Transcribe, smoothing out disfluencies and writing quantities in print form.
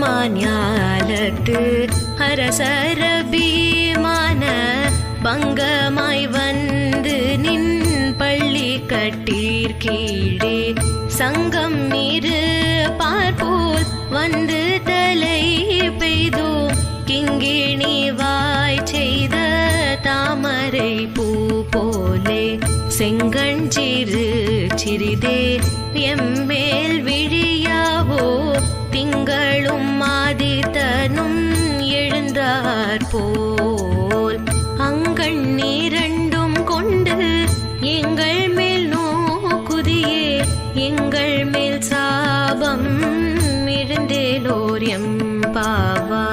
மாஞாலத்து அரசர பீமான பங்கமாய் வந்து நின் பள்ளி கட்டீர்கீழே சங்கம் இரு பார்ப்போல் வந்து தலை பெய்தோ கிங்கிணி வாய் செய்த தாமரை பூ போலே செங்கஞ்சிறு சிறிதே எம்மேல் விழியாவோ திங்களும் ஆதித்தனும் எழுந்தார் போல் அங்கண் இரண்டும் கொண்டு எங்கள் மேல் நோக்குதியே எங்கள் மேல் சாபம் இருந்தேலோர் எம்பாவா.